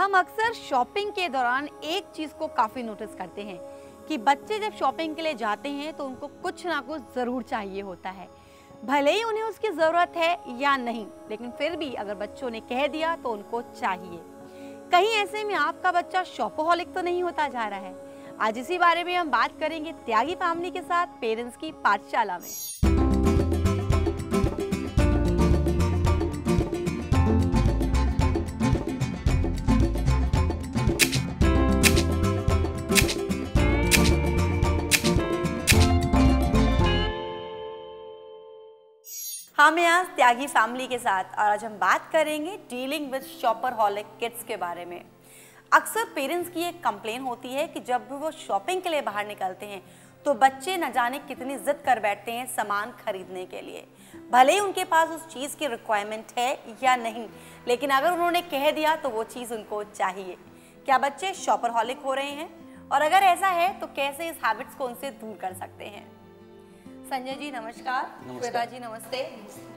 हम अक्सर शॉपिंग के दौरान एक चीज को काफी नोटिस करते हैं कि बच्चे जब शॉपिंग के लिए जाते हैं तो उनको कुछ ना कुछ जरूर चाहिए होता है। भले ही उन्हें उसकी जरूरत है या नहीं, लेकिन फिर भी अगर बच्चों ने कह दिया तो उनको चाहिए। कहीं ऐसे में आपका बच्चा शॉपोहॉलिक तो नहीं होता जा रहा है? आज इसी बारे में हम बात करेंगे त्यागी फैमिली के साथ पेरेंट्स की पाठशाला में। हम यहाँ त्यागी फैमिली के साथ और आज हम बात करेंगे डीलिंग विद शॉपरहॉलिक किड्स के बारे में। अक्सर पेरेंट्स की एक कंप्लेन होती है कि जब भी वो शॉपिंग के लिए बाहर निकलते हैं तो बच्चे न जाने कितनी जिद कर बैठते हैं सामान खरीदने के लिए। भले ही उनके पास उस चीज़ की रिक्वायरमेंट है या नहीं, लेकिन अगर उन्होंने कह दिया तो वो चीज़ उनको चाहिए। क्या बच्चे शॉपरहॉलिक हो रहे हैं? और अगर ऐसा है तो कैसे इस हैबिट्स को उनसे दूर कर सकते हैं? संजय जी नमस्कार। श्वेता जी नमस्ते।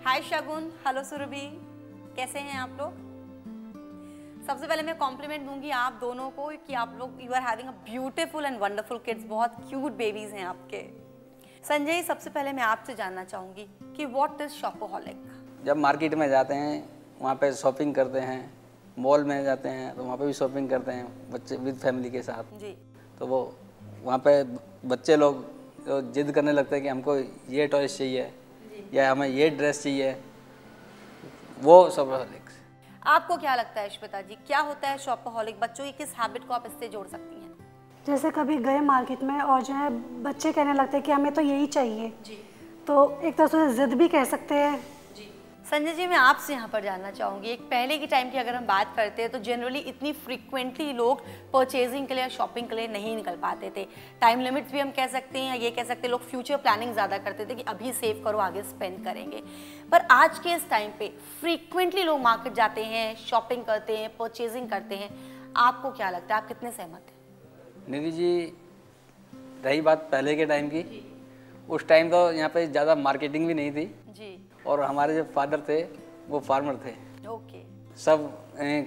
हाय शगुन, हेलो सुरभि, कैसे हैं आप लोग? सबसे पहले मैं कॉम्प्लीमेंट दूंगी आप दोनों को कि आप लोग you are having a beautiful and wonderful kids, बहुत क्यूट बेबीज हैं आपके। संजय, सबसे पहले मैं आपसे जानना चाहूंगी कि व्हाट इज शॉपोहॉलिक? जब मार्केट में जाते हैं वहाँ पे शॉपिंग करते हैं, मॉल में जाते हैं तो वहाँ पे भी शॉपिंग करते हैं बच्चे विद फैमिली के साथ जी। तो वो वहाँ पे बच्चे लोग तो जिद करने लगते हैं कि हमको ये टॉयज चाहिए या हमें ये ड्रेस चाहिए, वो शॉपहॉलिक। आपको क्या लगता है श्वेता जी, क्या होता है शॉपहॉलिक? बच्चों की किस हैबिट को आप इससे जोड़ सकती हैं? जैसे कभी गए मार्केट में और जो है बच्चे कहने लगते हैं कि हमें तो यही चाहिए जी, तो एक तरह से जिद भी कह सकते हैं जी। संजय जी, मैं आपसे यहाँ पर जानना चाहूँगी, एक पहले की टाइम की अगर हम बात करते हैं तो जनरली इतनी फ्रीक्वेंटली लोग परचेजिंग के लिए, शॉपिंग के लिए नहीं निकल पाते थे। टाइम लिमिट्स भी हम कह सकते हैं, ये कह सकते हैं लोग फ्यूचर प्लानिंग ज़्यादा करते थे कि अभी सेव करो आगे स्पेंड करेंगे। पर आज के इस टाइम पे फ्रीक्वेंटली लोग मार्केट जाते हैं, शॉपिंग करते हैं, परचेजिंग करते हैं। आपको क्या लगता है, आप कितने सहमत हैं? निधि जी, रही बात पहले के टाइम की, उस टाइम तो यहाँ पे ज़्यादा मार्केटिंग भी नहीं थी जी, और हमारे जो फादर थे वो फार्मर थे। ओके। सब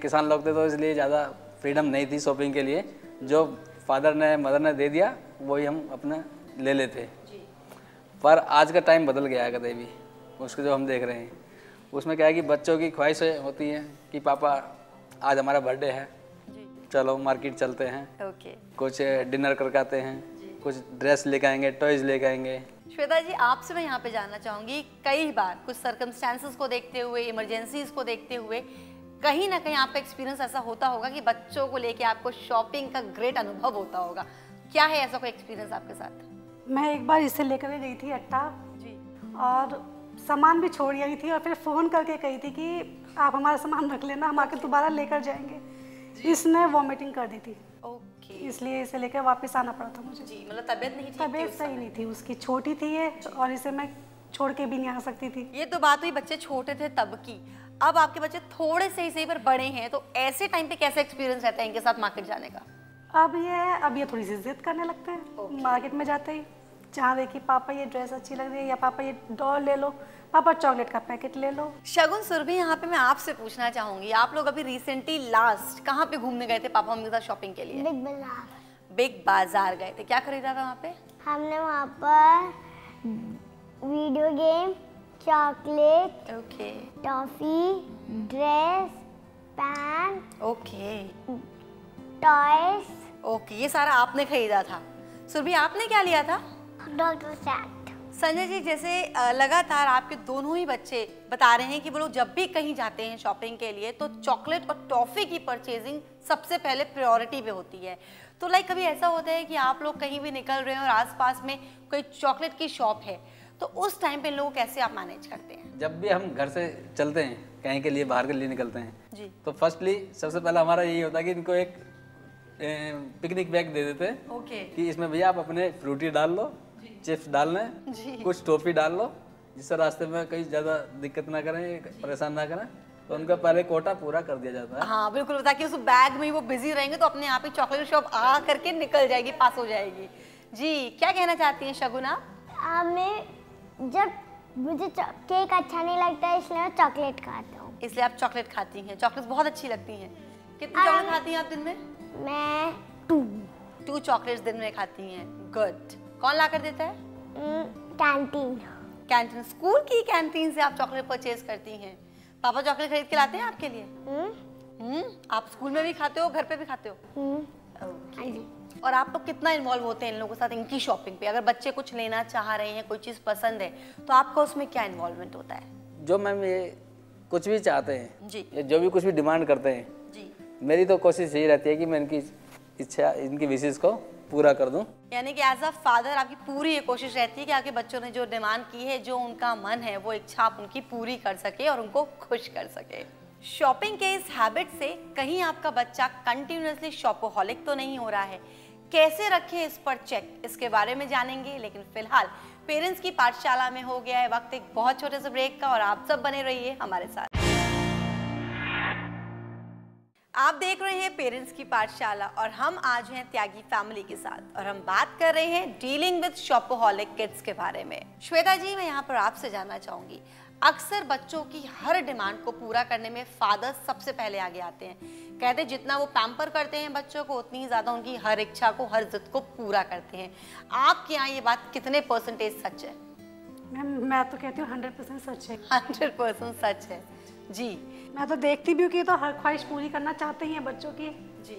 किसान लोग थे तो इसलिए ज़्यादा फ्रीडम नहीं थी शॉपिंग के लिए। जो फादर ने मदर ने दे दिया वही हम अपना ले लेते जी। पर आज का टाइम बदल गया है कभी भी, उसको जो हम देख रहे हैं उसमें क्या है कि बच्चों की ख्वाहिशें होती हैं कि पापा आज हमारा बर्थडे है जी, चलो मार्केट चलते हैं। ओके। कुछ डिनर करके आते हैं, कुछ ड्रेस लेके आएंगे, टॉयज लेके आएंगे। श्वेता जी, आपसे मैं यहाँ पे जानना चाहूँगी, कई बार कुछ सर्कमस्टेंसेस को देखते हुए, इमरजेंसीज को देखते हुए कहीं ना कहीं आपका एक्सपीरियंस ऐसा होता होगा कि बच्चों को लेके आपको शॉपिंग का ग्रेट अनुभव होता होगा। क्या है ऐसा कोई एक्सपीरियंस आपके साथ? मैं एक बार इसे लेकर गई थी अट्टा जी, और सामान भी छोड़ आई थी और फिर फ़ोन करके कही थी कि आप हमारा सामान रख लेना, हम आके दोबारा लेकर जाएंगे। इसने वॉमिटिंग कर दी थी, इसलिए इसे लेकर वापस आना पड़ा था मुझे जी। मतलब तबीयत नहीं थी? तबीयत सही नहीं थी उसकी, छोटी थी ये और इसे मैं छोड़ के भी नहीं आ सकती थी। ये तो बात हुई बच्चे छोटे थे तब की। अब आपके बच्चे थोड़े से ही सही पर बड़े हैं, तो ऐसे टाइम पे कैसा एक्सपीरियंस रहता है इनके साथ मार्केट जाने का? अब ये थोड़ी सी जिद करने लगते हैं मार्केट में जाते ही। जहाँ देखिए पापा ये ड्रेस अच्छी लग रही है या पापा ये डॉल ले लो, पापा चॉकलेट का पैकेट ले लो। शगुन, सुरभि, यहाँ पे मैं आपसे पूछना चाहूंगी, आप लोग अभी रिसेंटली लास्ट कहाँ पे घूमने गए थे पापा मम्मी के साथ शॉपिंग के लिए? बिग बाजार गए थे। क्या खरीदा था वहाँ पे? हमने वहाँ पर video game, chocolate, okay, toffee, dress, pan, okay, toys, okay, ये सारा आपने खरीदा था। सुरभि, आपने क्या लिया था? Doctor set. संजय जी, जैसे लगातार आपके दोनों ही बच्चे बता रहे हैं कि वो लोग जब भी कहीं जाते हैं शॉपिंग के लिए तो चॉकलेट और टॉफ़ी की परचेजिंग सबसे पहले प्रायोरिटी पे होती है। तो लाइक कभी ऐसा होता है कि आप लोग कहीं भी निकल रहे हैं और आसपास में कोई चॉकलेट की शॉप है, तो उस टाइम पे लोग कैसे आप मैनेज करते हैं? जब भी हम घर से चलते हैं कहीं के लिए, बाहर के लिए निकलते हैं जी, तो फर्स्टली सबसे पहला हमारा यही होता है कि इनको एक पिकनिक बैग दे देते हैं। ओके। कि इसमें भैया आप अपने फ्रूटी डाल लो, चिप्स डाल लें, कुछ टॉफी डाल लो, जिससे रास्ते में कहीं ज़्यादा दिक्कत ना करें, परेशान ना करें। तो उनका पहले कोटा पूरा कर दिया जाता है। हाँ बिल्कुल, ताकि उस बैग में वो बिजी रहेंगे तो अपने आप ही चॉकलेट शॉप आ करके निकल जाएगी, पास हो जाएगी। जी, क्या कहना चाहती हैं शगुन आप? मैं जब मुझे केक अच्छा नहीं लगता है इसलिए मैं चॉकलेट खाता हूँ। इसलिए आप चॉकलेट खाती हैं? चॉकलेट बहुत अच्छी लगती हैं। कितनी चॉकलेट खाती हैं आप दिन में? मैं 2 चॉकलेट्स दिन में खाती हैं। गुड। कौन ला कर देता है? कैंटीन। कैंटीन, स्कूल की कैंटीन से आप चॉकलेट परचेज करती हैं। पापा चॉकलेट खरीद के लाते हैं आपके लिए? आप स्कूल में भी खाते हो, घर पे भी खाते हो? Okay. और आप लोग कितना इन्वॉल्व होते हैं इन लोगों के साथ इनकी शॉपिंग पे? अगर बच्चे कुछ लेना चाह रहे हैं, कोई चीज़ पसंद है, तो आपका उसमें क्या इन्वॉल्वमेंट होता है? जो मैम ये कुछ भी चाहते हैं जी, या जो भी कुछ भी डिमांड करते हैं जी, मेरी तो कोशिश यही रहती है कि मैं इनकी इच्छा, इनकी विशेष को पूरा कर दूं। यानी कि एज अ फादर आपकी पूरी ये कोशिश रहती है कि आपके बच्चों ने जो डिमांड की है, जो उनका मन है, वो इच्छा आप उनकी पूरी कर सके और उनको खुश कर सके। शॉपिंग के इस हैबिट से कहीं आपका बच्चा कंटिन्यूअसली शॉपोहॉलिक तो नहीं हो रहा है? कैसे रखें इस पर चेक, इसके बारे में जानेंगे। लेकिन फिलहाल पेरेंट्स की पाठशाला में हो गया है वक्त एक बहुत छोटे से ब्रेक का, और आप सब बने रहिए हमारे साथ। आप देख रहे हैं पेरेंट्स की पाठशाला और हम आज हैं त्यागी फैमिली के साथ, और हम बात कर रहे हैं डीलिंग विद शॉपोहॉलिक किड्स के बारे में। श्वेता जी, मैं यहाँ पर आपसे जानना चाहूंगी, अक्सर बच्चों की हर डिमांड को पूरा करने में फादर सबसे पहले आगे आते हैं। कहते हैं जितना वो पैम्पर करते हैं बच्चों को, उतनी ज़्यादा उनकी हर इच्छा को, हर जिद को पूरा करते हैं। आपके यहाँ ये बात कितने % सच है? मैम मैं तो कहती हूँ 100% सच है। 100% सच है जी। मैं तो देखती भी हूँ कि तो हर ख्वाहिश पूरी करना चाहते ही हैं बच्चों की जी।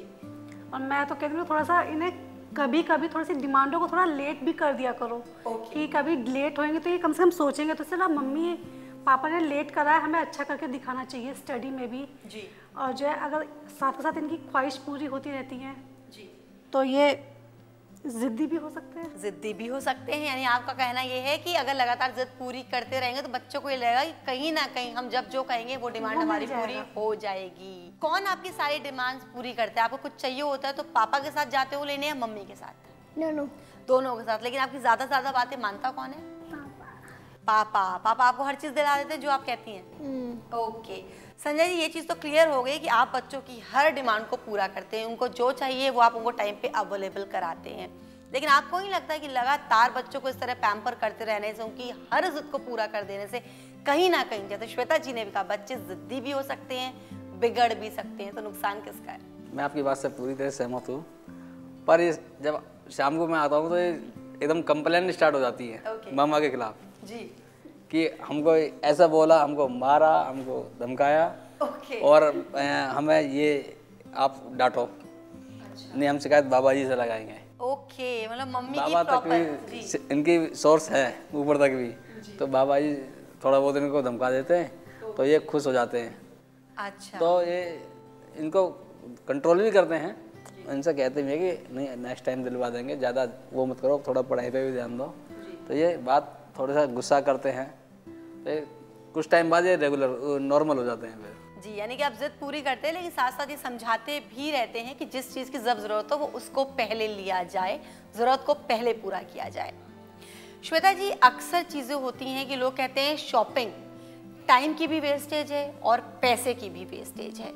और मैं तो कहती हूँ थोड़ा सा इन्हें कभी कभी थोड़ी सी डिमांडों को थोड़ा लेट भी कर दिया करो। कि कभी लेट होएंगे तो ये कम से कम सोचेंगे तो चला मम्मी पापा ने लेट करा है, हमें अच्छा करके दिखाना चाहिए स्टडी में भी जी। और जो है अगर साथ के साथ इनकी ख्वाहिश पूरी होती रहती है जी, तो ये जिद्दी भी हो सकते हैं। जिद्दी भी हो सकते हैं। यानी आपका कहना ये है कि अगर लगातार जिद पूरी करते रहेंगे तो बच्चों को ये लगेगा कि कहीं ना कहीं हम जब जो कहेंगे वो डिमांड हमारी पूरी हो जाएगी। कौन आपकी सारी डिमांड्स पूरी करते हैं? आपको कुछ चाहिए होता है तो पापा के साथ जाते हो लेने या मम्मी के साथ? दोनों के साथ। लेकिन आपकी ज्यादा बातें मानता कौन है? पापा। पापा आपको हर चीज दिला देते हैं जो आप कहती हैं? ओके संजय जी, ये चीज़ तो क्लियर हो गई कि आप बच्चों की हर डिमांड को पूरा करते हैं, उनको जो चाहिए वो आप उनको टाइम पे अवेलेबल कराते हैं। लेकिन आपको नहीं लगता है कि लगातार बच्चों को इस तरह पैम्पर करते रहने से, उनकी हर जिद को पूरा कर देने से कहीं ना कहीं, जैसे श्वेता जी ने भी कहा, बच्चे जिद्दी भी हो सकते हैं, बिगड़ भी सकते हैं, तो नुकसान किसका है? मैं आपकी बात से पूरी तरह सहमत हूँ, पर ये जब शाम को मैं आता हूँ तो ये एकदम कंप्लेन स्टार्ट हो जाती है मामा के खिलाफ जी, कि हमको ऐसा बोला, हमको मारा, हमको धमकाया और हमें ये आप डांटो। नहीं, हम शिकायत बाबा जी से लगाएंगे। ओके, मतलब मम्मी बाबा की तक भी इनकी सोर्स है, ऊपर तक भी, तो बाबा जी थोड़ा बहुत इनको धमका देते हैं तो ये खुश हो जाते हैं। अच्छा, तो ये इनको कंट्रोल भी करते हैं, इनसे कहते भी है कि नहीं नेक्स्ट टाइम दिलवा देंगे, ज़्यादा वो मत करो, थोड़ा पढ़ाई पे भी ध्यान दो। तो ये बात थोड़ा सा गुस्सा करते हैं, तो कुछ टाइम बाद ये रेगुलर नॉर्मल हो जाते हैं फिर। जी, यानी कि आप जिद पूरी करते हैं लेकिन साथ साथ ये समझाते भी रहते हैं कि जिस चीज़ की जब ज़रूरत हो वो उसको पहले लिया जाए, ज़रूरत को पहले पूरा किया जाए। श्वेता जी, अक्सर चीज़ें होती हैं कि लोग कहते हैं शॉपिंग टाइम की भी वेस्टेज है और पैसे की भी वेस्टेज है,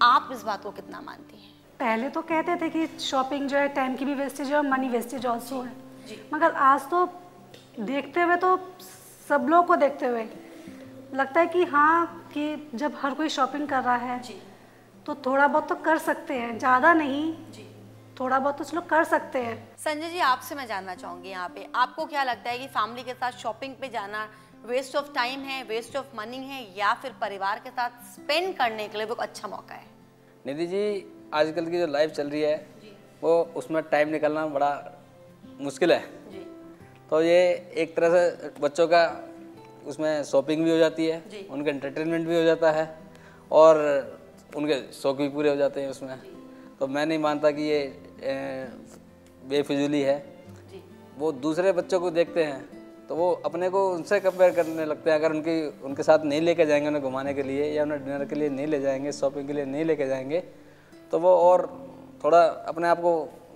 आप इस बात को कितना मानती हैं? पहले तो कहते थे कि शॉपिंग जो है टाइम की भी वेस्टेज है और मनी वेस्टेज ऑल्सो है, मगर आज तो देखते हुए, तो सब लोग को देखते हुए लगता है कि हाँ, कि जब हर कोई शॉपिंग कर रहा है जी, तो थोड़ा बहुत तो कर सकते हैं, ज़्यादा नहीं जी, थोड़ा बहुत तो चलो कर सकते हैं। संजय जी, आपसे मैं जानना चाहूँगी यहाँ पे, आपको क्या लगता है कि फैमिली के साथ शॉपिंग पे जाना वेस्ट ऑफ टाइम है, वेस्ट ऑफ मनी है, या फिर परिवार के साथ स्पेंड करने के लिए वो अच्छा मौका है? निधि जी, आजकल की जो लाइफ चल रही है वो उसमें टाइम निकालना बड़ा मुश्किल है जी। तो ये एक तरह से बच्चों का उसमें शॉपिंग भी हो जाती है, उनका एंटरटेनमेंट भी हो जाता है और उनके शौक भी पूरे हो जाते हैं उसमें। तो मैं नहीं मानता कि ये बेफिजूली है। वो दूसरे बच्चों को देखते हैं तो वो अपने को उनसे कंपेयर करने लगते हैं। अगर उनके साथ नहीं लेके जाएंगे उन्हें घुमाने के लिए, या उन्हें डिनर के लिए नहीं ले जाएंगे, शॉपिंग के लिए नहीं लेके जाएंगे, तो वो और थोड़ा अपने आप को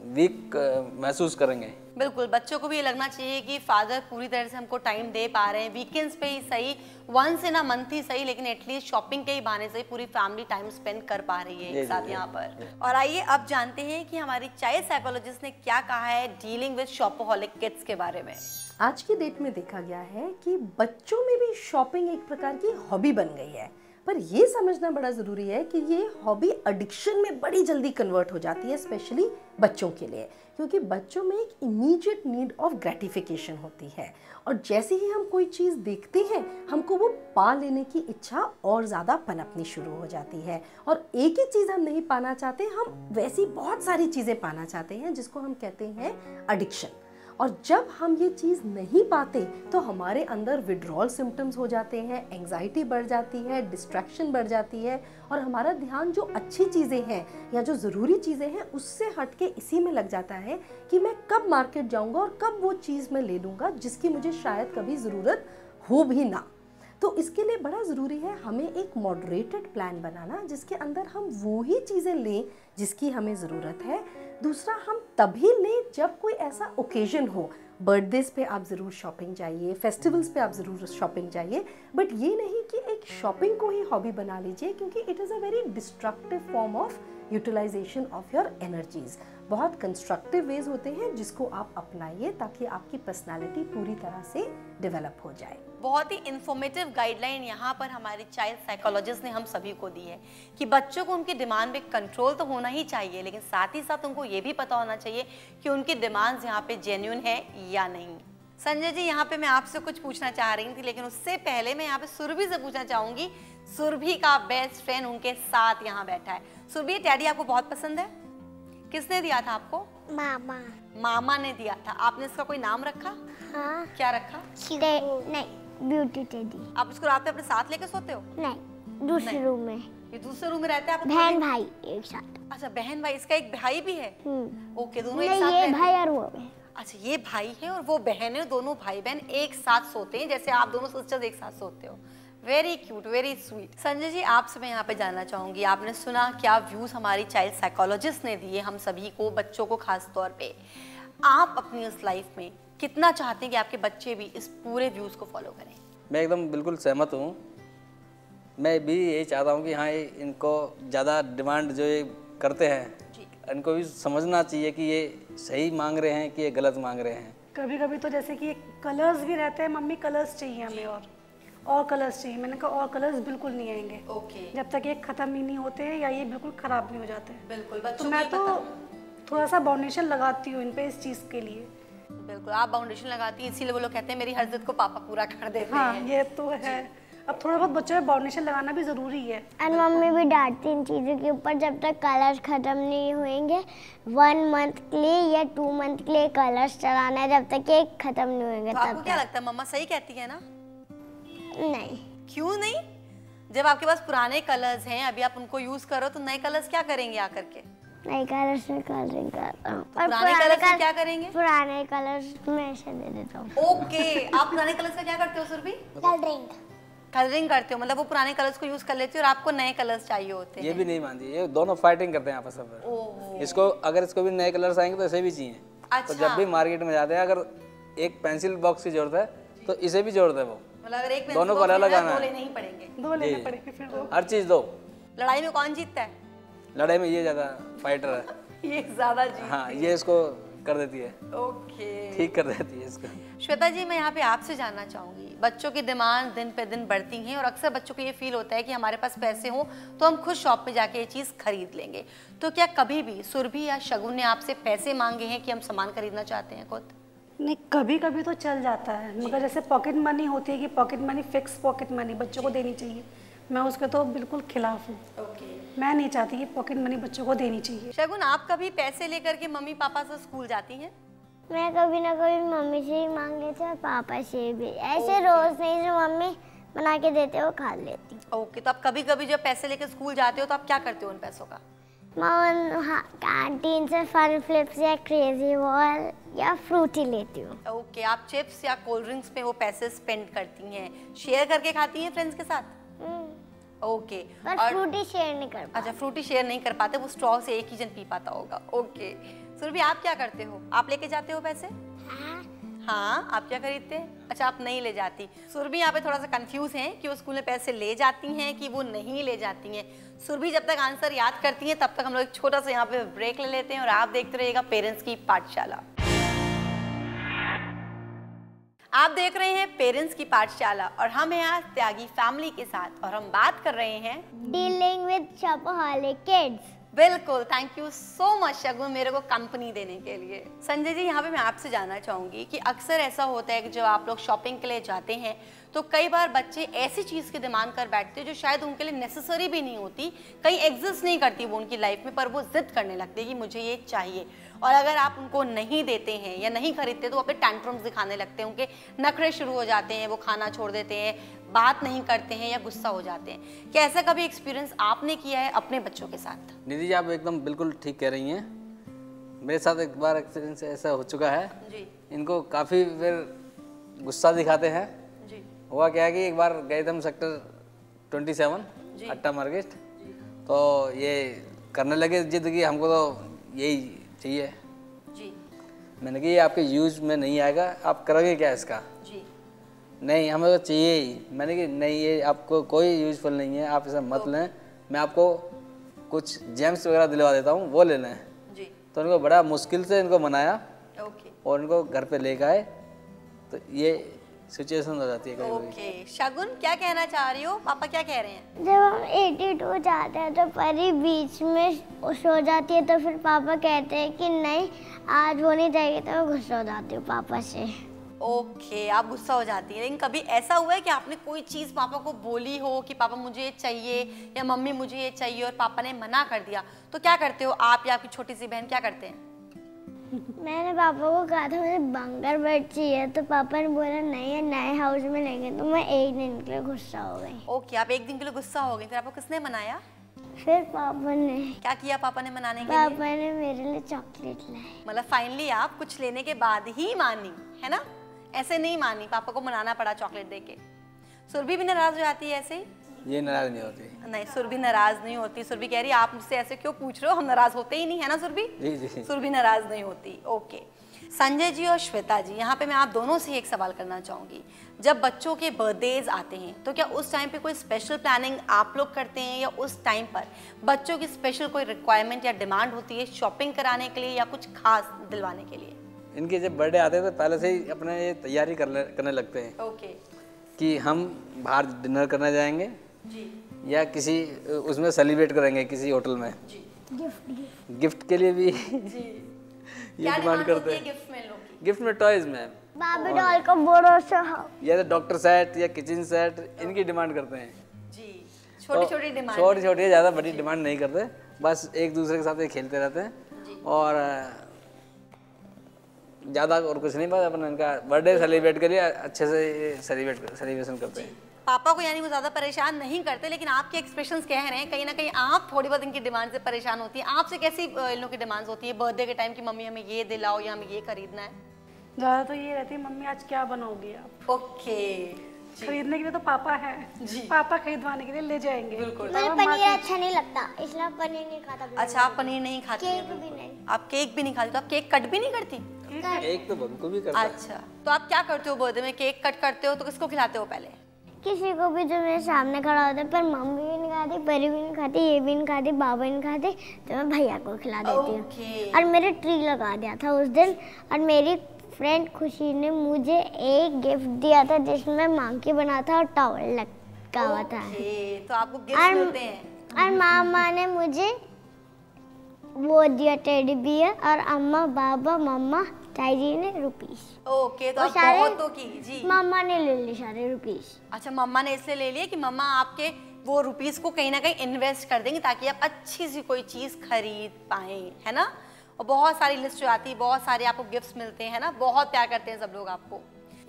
वीक महसूस करेंगे। बिल्कुल, बच्चों को भी ये लगना चाहिए कि फादर पूरी तरह से हमको टाइम दे पा रहे हैं, वीकेंड्स पे ही सही, वंस इन अ मंथ ही सही, लेकिन एटलीस्ट शॉपिंग के ही बहाने से पूरी फैमिली टाइम स्पेंड कर पा रही है एक साथ यहाँ पर। और आइए अब जानते हैं कि हमारी चाइल्ड साइकोलॉजिस्ट ने क्या कहा है डीलिंग विद शॉपोहॉलिक किड्स के बारे में। आज की डेट में देखा गया है कि बच्चों में भी शॉपिंग एक प्रकार की हॉबी बन गई है। पर ये समझना बड़ा ज़रूरी है कि ये हॉबी एडिक्शन में बड़ी जल्दी कन्वर्ट हो जाती है, स्पेशली बच्चों के लिए, क्योंकि बच्चों में एक इमीडिएट नीड ऑफ ग्रेटिफिकेशन होती है और जैसे ही हम कोई चीज़ देखते हैं हमको वो पा लेने की इच्छा और ज़्यादा पनपनी शुरू हो जाती है। और एक ही चीज़ हम नहीं पाना चाहते, हम वैसी बहुत सारी चीज़ें पाना चाहते हैं जिसको हम कहते हैं एडिक्शन। और जब हम ये चीज़ नहीं पाते तो हमारे अंदर विड्रॉल सिम्टम्स हो जाते हैं, एंग्जाइटी बढ़ जाती है, डिस्ट्रैक्शन बढ़ जाती है और हमारा ध्यान जो अच्छी चीज़ें हैं या जो ज़रूरी चीज़ें हैं उससे हट के इसी में लग जाता है कि मैं कब मार्केट जाऊंगा और कब वो चीज़ मैं ले लूँगा जिसकी मुझे शायद कभी ज़रूरत हो भी ना। तो इसके लिए बड़ा ज़रूरी है हमें एक मॉडरेटेड प्लान बनाना जिसके अंदर हम वो ही चीज़ें लें जिसकी हमें ज़रूरत है। दूसरा, हम तभी लें जब कोई ऐसा ओकेजन हो, बर्थडेज पे आप ज़रूर शॉपिंग जाइए, फेस्टिवल्स पे आप ज़रूर शॉपिंग जाइए, बट ये नहीं कि एक शॉपिंग को ही हॉबी बना लीजिए, क्योंकि it is a very destructive form of utilization of your energies. बहुत कंस्ट्रक्टिव वेज होते हैं जिसको आप अपनाइए ताकि आपकी पर्सनालिटी पूरी तरह से डेवलप हो जाए। बहुत ही इंफॉर्मेटिव गाइडलाइन यहाँ पर हमारे चाइल्ड साइकोलॉजिस्ट ने हम सभी को दी है कि बच्चों को उनकी डिमांड पे कंट्रोल तो होना ही चाहिए, लेकिन साथ ही साथ उनको ये भी पता होना चाहिए कि उनकी डिमांड्स यहाँ पे जेन्युइन है या नहीं। संजय जी, यहाँ पे मैं आपसे कुछ पूछना चाह रही थी, लेकिन उससे पहले मैं यहाँ पे सुरभि से पूछना चाहूंगी। सुरभि का बेस्ट फ्रेंड उनके साथ यहाँ बैठा है। सुरभि, टैडी आपको बहुत पसंद है? किसने दिया था आपको? मामा। मामा ने दिया था। आपने इसका कोई नाम रखा? हाँ। क्या रखा? नहीं, ब्यूटी टेडी। आप इसको रात में अपने साथ लेके सोते हो? नहीं, दूसरे रूम में। ये दूसरे रूम में रहते हैं? बहन भाई एक साथ। अच्छा, बहन भाई। इसका एक भाई भी है? ओके, दोनों एक नहीं, साथ ये रहते भाई हैं? और वो है। अच्छा, ये भाई है और वो बहन है। दोनों भाई बहन एक साथ सोते हैं, जैसे आप दोनों सिस्टर्स एक साथ सोते हो। Very cute, very sweet. Sanjay ji, आपसे मैं यहाँ पे जानना चाहूंगी, आपने सुना क्या व्यूज हमारी चाइल्ड साइकोलॉजिस्ट ने दिए हम सभी को, बच्चों को खास तौर पे। आप अपनी इस लाइफ में कितना चाहते हैं कि आपके बच्चे भी इस पूरे व्यूज को फॉलो करें? मैं एकदम बिल्कुल सहमत हूँ। मैं भी यही चाहता हूँ कि हाँ, इनको ज़्यादा डिमांड जो ये करते हैं इनको भी समझना चाहिए कि ये सही मांग रहे हैं कि ये गलत मांग रहे हैं। कभी कभी तो जैसे कि कलर्स भी रहते हैं, मम्मी कलर्स चाहिए हमें और कलर्स चाहिए। मैंने कहा और कलर्स बिल्कुल नहीं आएंगे जब तक ये ख़त्म ही नहीं होते या ये बिल्कुल ख़राब नहीं हो जाते हैं। बिल्कुल। तो मैं तो थोड़ा सा बाउंडेशन लगाती हूँ इन पे इस चीज़ के लिए। बिल्कुल, आप बाउंडेशन लगाती हैं, इसीलिए वो लोग कहते हैं मेरी हर जिद को पापा पूरा कर देते हैं। हाँ, ये तो है। अब थोड़ा बहुत बच्चों में बाउंडेशन लगाना भी ज़रूरी है। और मम्मी भी डांटती इन चीज़ों के ऊपर, जब तक कलर्स ख़त्म नहीं होंगे 1 मंथ के लिए या 2 मंथ के लिए कलर्स चलाना है, जब तक ये ख़त्म नहीं होंगे। तो आपको क्या लगता है, मम्मा सही कहती है ना? नहीं। क्यों नहीं? जब आपके पास पुराने कलर्स हैं, अभी आप उनको यूज करो, तो नए कलर्स क्या करेंगे आकर के? नए कलर्स में कलरिंग करता हूँ। तो पुराने कलर्स में क्या करेंगे? पुराने कलर्स में ऐसे दे देता हूँ। ओके, आप पुराने कलर्स का क्या करते हो सुरभि? कलरिंग करते हो, मतलब वो पुराने कलर्स को यूज कर लेते हो और आपको नए कलर्स चाहिए होते हैं। ये भी नहीं मानती, ये दोनों फाइटिंग करते हैं आपस में। इसको अगर इसको भी नए कलर्स आएंगे तो इसे भी चाहिए। अच्छा। तो जब भी मार्केट में जाते हैं, अगर एक पेंसिल बॉक्स की जरूरत है तो इसे भी जरूरत है। वो मतलब अगर एक दोनों को अलग आना है, दो लेने ही पड़ेंगे। दो लेने पड़ेंगे फिर वो। हर चीज दो। लड़ाई में कौन जीतता है? लड़ाई में ये ज्यादा फाइटर है। ये ज्यादा जीतती हाँ, ये इसको कर देती है। ओके, ठीक कर देती है इसको। श्वेता जी, मैं यहाँ पे आपसे जानना चाहूंगी, बच्चों की डिमांड दिन पे दिन बढ़ती हैं और अक्सर बच्चों को ये फील होता है कि हमारे पास पैसे हों तो हम खुद शॉप पे जाके ये चीज़ खरीद लेंगे। तो क्या कभी भी सुरभि या शगुन ने आपसे पैसे मांगे हैं कि हम सामान खरीदना चाहते हैं खुद? नहीं, कभी कभी तो चल जाता है, मगर जैसे पॉकेट मनी होती है कि pocket money, fix pocket money बच्चों को देनी चाहिए, मैं उसके तो बिल्कुल खिलाफ हूँ। मैं नहीं चाहती कि पॉकेट मनी बच्चों को देनी चाहिए। शगुन, आप कभी पैसे लेकर के मम्मी पापा से स्कूल जाती हैं? मैं कभी ना कभी मम्मी से ही मांग लेती हूँ, पापा से भी। ऐसे रोज नहीं, जो मम्मी बना के देते हो खा लेती। ओके, तो आप कभी कभी जब पैसे लेकर स्कूल जाते हो तो आप क्या करते हो उन पैसों का? मैं कैंटीन से फन फ्लिप्स या क्रेजी बॉल या फ्रूटी लेती हूँ। ओके, आप चिप्स या कोल्ड ड्रिंक्स में वो पैसे स्पेंड करती हैं, शेयर करके खाती हैं फ्रेंड्स के साथ? ओके। पर फ्रूटी शेयर नहीं कर पाते। अच्छा, फ्रूटी शेयर नहीं कर पाते, वो स्ट्रॉ से एक ही जन पी पाता होगा। ओके। सुरभि, आप क्या करते हो? आप लेके जाते हो पैसे? हाँ, आप क्या खरीदते हैं? अच्छा, आप नहीं ले जाती। सुरभि यहाँ पे थोड़ा सा कंफ्यूज हैं कि वो स्कूल में पैसे ले जाती हैं कि वो नहीं ले जाती हैं। सुरभि जब तक आंसर याद करती हैं तब तक हम लोग एक छोटा सा यहाँ पे ब्रेक ले लेते हैं और आप देखते रहिएगा पेरेंट्स की पाठशाला। आप देख रहे हैं पेरेंट्स की पाठशाला और हम हैं आज त्यागी फैमिली के साथ और हम बात कर रहे हैं डीलिंग विद शॉपaholic किड्स। बिल्कुल, थैंक यू सो मच शगुन मेरे को कंपनी देने के लिए। संजय जी, यहाँ पे मैं आपसे जानना चाहूँगी कि अक्सर ऐसा होता है कि जब आप लोग शॉपिंग के लिए जाते हैं तो कई बार बच्चे ऐसी चीज़ की डिमांड कर बैठते हैं जो शायद उनके लिए नेसेसरी भी नहीं होती, कहीं एग्जिस्ट नहीं करती वो उनकी लाइफ में, पर वो जिद करने लगते हैं कि मुझे ये चाहिए। और अगर आप उनको नहीं देते हैं या नहीं खरीदते तो वो अपने टैंट्रम्स दिखाने लगते हैं, उनके नखरे शुरू हो जाते हैं, वो खाना छोड़ देते हैं, बात नहीं करते हैं या गुस्सा हो जाते हैं। क्या ऐसा कभी एक्सपीरियंस आपने किया है अपने बच्चों के साथ? निधि जी, आप एकदम बिल्कुल ठीक कह रही हैं। मेरे साथ एक बार एक्सपीरियंस ऐसा हो चुका है जी। इनको काफ़ी फिर गुस्सा दिखाते हैं जी। हुआ क्या है कि एक बार गए थे हम सेक्टर 27 अट्टा मार्केट, तो ये करने लगे जिद कि हमको तो यही चाहिए जी। मैंने कहा ये आपके यूज में नहीं आएगा, आप करोगे क्या इसका? जी। नहीं, हमें तो चाहिए ही। मैंने कहा नहीं, ये आपको कोई यूजफुल नहीं है, आप इसे मत लें, मैं आपको कुछ जेम्स वगैरह दिलवा देता हूँ, वो ले लें। जी। तो इनको बड़ा मुश्किल से इनको मनाया ओके। और इनको घर पे लेकर आए, तो ये सिचुएशन हो जाती है कभी कभी। ओके, शगुन क्या कहना चाह रही हो? पापा क्या कह रहे हैं? जब हम 82 जाते हैं तो परी बीच में सो जाती है, तो फिर पापा कहते हैं कि नहीं आज वो नहीं जाएगी, तो मैं गुस्सा हो जाती हूँ पापा से। ओके, आप गुस्सा हो जाती है। लेकिन कभी ऐसा हुआ है कि आपने कोई चीज़ पापा को बोली हो कि पापा मुझे ये चाहिए या मम्मी मुझे ये चाहिए और पापा ने मना कर दिया, तो क्या करते हो आप या आपकी छोटी सी बहन क्या करते हैं? मैंने पापा को कहा था मुझे बंगर बेड चाहिए, तो पापा ने बोला नहीं है नए हाउस में लेंगे, तो मैं एक दिन के लिए गुस्सा हो गई। ओके, आप एक दिन के लिए गुस्सा हो गई, फिर आपको किसने मनाया? फिर पापा ने। क्या किया पापा ने मनाने के लिए? पापा ने मेरे लिए चॉकलेट लाई। मतलब फाइनली आप कुछ लेने के बाद ही मानी, है ना? ऐसे नहीं मानी, पापा को मनाना पड़ा चॉकलेट देके। सुरभि भी नाराज हो जाती है ऐसे ही? ये नाराज नहीं होती। नहीं, सुरभि नाराज नहीं होती। सुरभि कह रही है आप मुझसे ऐसे क्यों पूछ रहे हो, हम नाराज होते ही नहीं, है ना सुरभि? जी जी। सुरभि नाराज नहीं होती। ओके, संजय जी और श्वेता जी, यहाँ पे मैं आप दोनों से एक सवाल करना चाहूँगी। जब बच्चों के बर्थडेज आते हैं तो क्या उस टाइम पे कोई स्पेशल प्लानिंग आप लोग करते हैं या उस टाइम पर बच्चों की स्पेशल कोई रिक्वायरमेंट या डिमांड होती है शॉपिंग कराने के लिए या कुछ खास दिलवाने के लिए? इनके जब बर्थडे आते हैं तो पहले से ही अपने ये तैयारी करने लगते हैं। ओके। कि हम बाहर डिनर करने जाएंगे जी। या किसी उसमें सेलिब्रेट करेंगे किसी होटल में। जी। गिफ्ट के लिए भी जी। ये डिमांड करते हैं। गिफ्ट में लोग की? गिफ्ट में टॉयज में बाबी डॉल का भरोसा या तो डॉक्टर सेट या किचन सेट, इनकी डिमांड करते हैं। जी, छोटी छोटी डिमांड। छोटी छोटी, ज़्यादा बड़ी डिमांड नहीं करते, बस एक दूसरे के साथ ये खेलते रहते हैं और ज़्यादा और कुछ नहीं, बस अपना इनका बर्थडे सेलिब्रेट करिए अच्छे से सेलिब्रेशन करते हैं। पापा को यानी वो ज़्यादा परेशान नहीं करते, लेकिन आपके एक्सप्रेशंस कह रहे हैं कहीं ना कहीं आप थोड़ी बहुत इनकी डिमांड से परेशान होती है। आपसे कैसी इन लोगों की डिमांड्स होती है बर्थडे के टाइम की? मम्मी हमें ये दिलाओ या हमें ये खरीदना है। ज़्यादा तो ये रहती है मम्मी आज क्या बनाओगी आप। ओके। खरीदने के लिए तो पापा है, पापा खरीदवाने के लिए ले जाएंगे। बिल्कुल। मुझे पनीर अच्छा नहीं लगता, इसलिए पनीर नहीं खाता। अच्छा, आप पनीर नहीं खाती हैं? केक भी नहीं। आप केक भी नहीं खाती? तो आप केक कट भी नहीं करती? एक तो बंकु भी करता है। अच्छा, तो आप क्या करते हो बर्थडे में? केक कट करते हो तो किसको खिलाते हो पहले? किसी को भी जो मेरे सामने खड़ा होता है, पर मम्मी भी नहीं खाती, परी भी नहीं खाती, ये भी नहीं खाती, बाबा नहीं खाते, तो मैं भैया को खिला देती हूँ। और मेरे ट्री लगा दिया था उस दिन, और मेरी फ्रेंड खुशी ने मुझे एक गिफ्ट दिया था जिसमें मंकी बना था और टॉवल लटका हुआ था। तो आपको गिफ्ट मिलते हैं। और मामा ने मुझे वो दिया टेडी बियर, और अम्मा बाबा मम्मा ताई ने रुपीस। ओके, तो वो आप सारे बहुतों की। जी। मम्मा ने ले लिए सारे रुपीस। अच्छा, मम्मा ने इसलिए ले लिए कि मम्मा आपके वो रुपीस को कहीं ना कहीं इन्वेस्ट कर देंगे ताकि आप अच्छी सी कोई चीज़ खरीद पाएं, है ना? और बहुत सारी लिस्ट जो आती है, बहुत सारे आपको गिफ्ट्स मिलते हैं ना, बहुत प्यार करते हैं सब लोग आपको।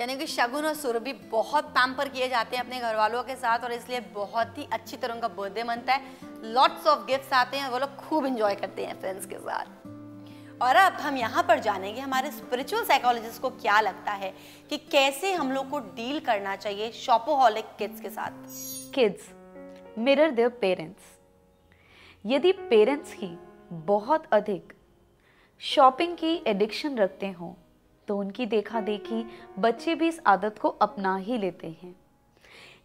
यानी कि शगुन और सुरभि बहुत पैम्पर किए जाते हैं अपने घर वालों के साथ और इसलिए बहुत ही अच्छी तरह उनका बर्थडे मनता है। लॉट्स ऑफ गिफ्ट्स आते हैं, वो लोग खूब इंजॉय करते हैं फ्रेंड्स के साथ। और अब हम यहाँ पर जानेंगे हमारे स्पिरिचुअल साइकोलॉजिस्ट को क्या लगता है कि कैसे हम लोग को डील करना चाहिए शॉपोहॉलिक किड्स के साथ। Kids mirror their parents. यदि पेरेंट्स ही बहुत अधिक शॉपिंग की एडिक्शन रखते हों तो उनकी देखा देखी बच्चे भी इस आदत को अपना ही लेते हैं।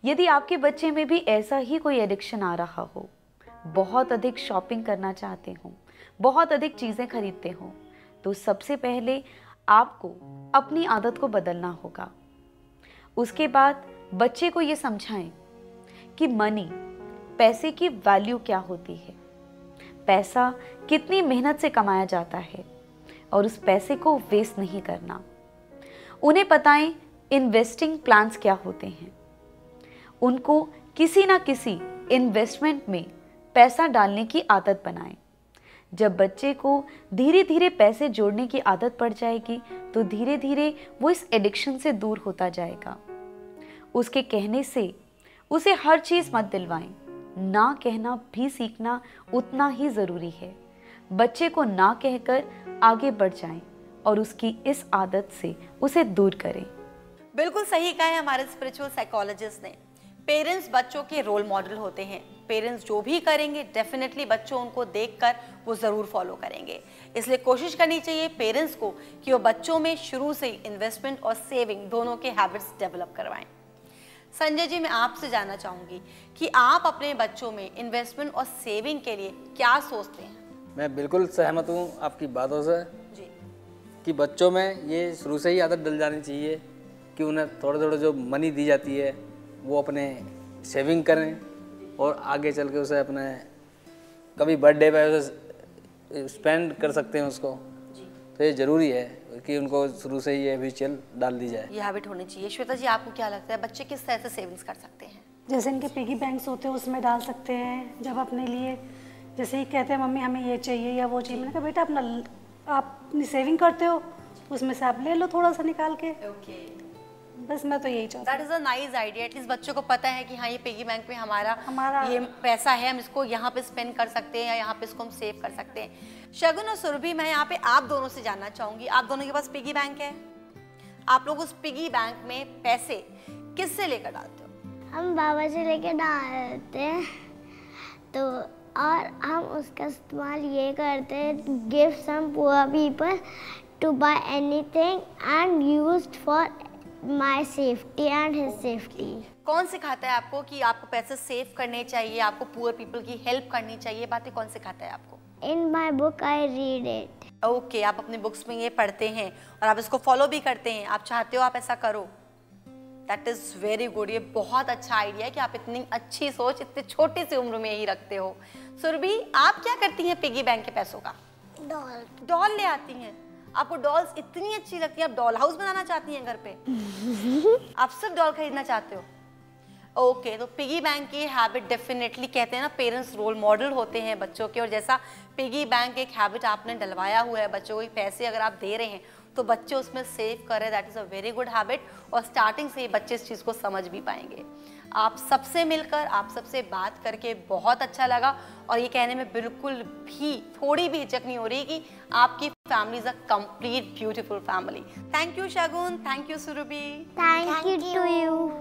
यदि आपके बच्चे में भी ऐसा ही कोई एडिक्शन आ रहा हो, बहुत अधिक शॉपिंग करना चाहते हो, बहुत अधिक चीज़ें खरीदते हो, तो सबसे पहले आपको अपनी आदत को बदलना होगा। उसके बाद बच्चे को ये समझाएं कि मनी, पैसे की वैल्यू क्या होती है, पैसा कितनी मेहनत से कमाया जाता है और उस पैसे को वेस्ट नहीं करना। उन्हें बताएं इन्वेस्टिंग प्लान्स क्या होते हैं। उनको किसी ना किसी इन्वेस्टमेंट में पैसा डालने की आदत बनाएं। जब बच्चे को धीरे धीरे पैसे जोड़ने की आदत पड़ जाएगी तो धीरे धीरे वो इस एडिक्शन से दूर होता जाएगा। उसके कहने से उसे हर चीज़ मत दिलवाएं। ना कहना भी सीखना उतना ही ज़रूरी है। बच्चे को ना कहकर आगे बढ़ जाएं और उसकी इस आदत से उसे दूर करें। बिल्कुल सही कहा है हमारे स्पिरिचुअल साइकोलॉजिस्ट ने। पेरेंट्स बच्चों के रोल मॉडल होते हैं। पेरेंट्स जो भी करेंगे डेफिनेटली बच्चों उनको देखकर वो ज़रूर फॉलो करेंगे। इसलिए कोशिश करनी चाहिए पेरेंट्स को कि वो बच्चों में शुरू से ही इन्वेस्टमेंट और सेविंग दोनों के हैबिट्स डेवलप करवाएं। संजय जी, मैं आपसे जानना चाहूँगी कि आप अपने बच्चों में इन्वेस्टमेंट और सेविंग के लिए क्या सोचते हैं? मैं बिल्कुल सहमत हूँ आपकी बातों से जी, कि बच्चों में ये शुरू से ही आदत डल जानी चाहिए कि उन्हें थोड़ा थोड़ा जो मनी दी जाती है वो अपने सेविंग करें और आगे चल के उसे अपने कभी बर्थडे पे उसे स्पेंड कर सकते हैं उसको। तो ये ज़रूरी है कि उनको शुरू से ही ये हैबिचुअल डाल दी जाए, ये हैबिट होनी चाहिए। श्वेता जी, आपको क्या लगता है बच्चे किस तरह से सेविंग्स कर सकते हैं? जैसे इनके पिगी बैंक्स होते हैं उसमें डाल सकते हैं। जब अपने लिए जैसे ही कहते हैं मम्मी हमें ये चाहिए या वो चाहिए, मैंने कहा बेटा अपना आप अपनी सेविंग करते हो उसमें से आप ले लो थोड़ा सा निकाल के। बस मैं तो यही चाहती हूँ। That is a nice idea. At least बच्चों को पता है कि हाँ ये पिगी बैंक में हमारा ये पैसा है, हम इसको यहाँ पे स्पेंड कर सकते हैं या यहाँ पे इसको हम सेव कर सकते हैं। शगुन और सुरभि, मैं यहाँ पे आप दोनों से जानना चाहूंगी, आप दोनों के पास पिगी बैंक है? आप लोग उस पिगी बैंक में पैसे किससे लेकर डालते हो? हम बाबा से लेकर डालते हैं तो, और हम उसका इस्तेमाल ये करते हैं, give some poor people to buy anything and used for my safety and his safety. कौन सिखाता है आपको कि आपको पैसे सेव करने चाहिए, आपको पुअर पीपल की हेल्प करनी चाहिए? बातें कौन सिखाता है आपको? In my book I read it. Okay, आप अपने बुक्स में ये पढ़ते हैं और आप इसको फॉलो भी करते हैं। आप चाहते हो आप ऐसा करो। That is very good. ये बहुत अच्छा आइडिया है कि आप इतनी अच्छी सोच इतनी छोटी सी उम्र में ही रखते हो। सुरभि, आप क्या करती हैं पिगी बैंक के पैसों का? डॉल ले आती हैं। आपको डॉल्स इतनी अच्छी लगती है, आप डॉल हाउस बनाना चाहती हैं घर पे? आप सिर्फ डॉल खरीदना चाहते हो? ओके, तो पिगी बैंक की हैबिट डेफिनेटली, कहते हैं ना पेरेंट्स रोल मॉडल होते हैं बच्चों के, और जैसा पिगी बैंक एक हैबिट आपने डलवाया हुआ है बच्चों को, पैसे अगर आप दे रहे हैं तो बच्चे उसमें सेव कर रहे हैं, that is a very good habit. और स्टार्टिंग से ही बच्चे इस चीज़ को समझ भी पाएंगे। आप सबसे मिलकर, आप सबसे बात करके बहुत अच्छा लगा और ये कहने में बिल्कुल भी थोड़ी भी हिचक नहीं हो रही कि आपकी family is a complete beautiful family. Thank you Shagun, thank you Surabhi, thank you to you.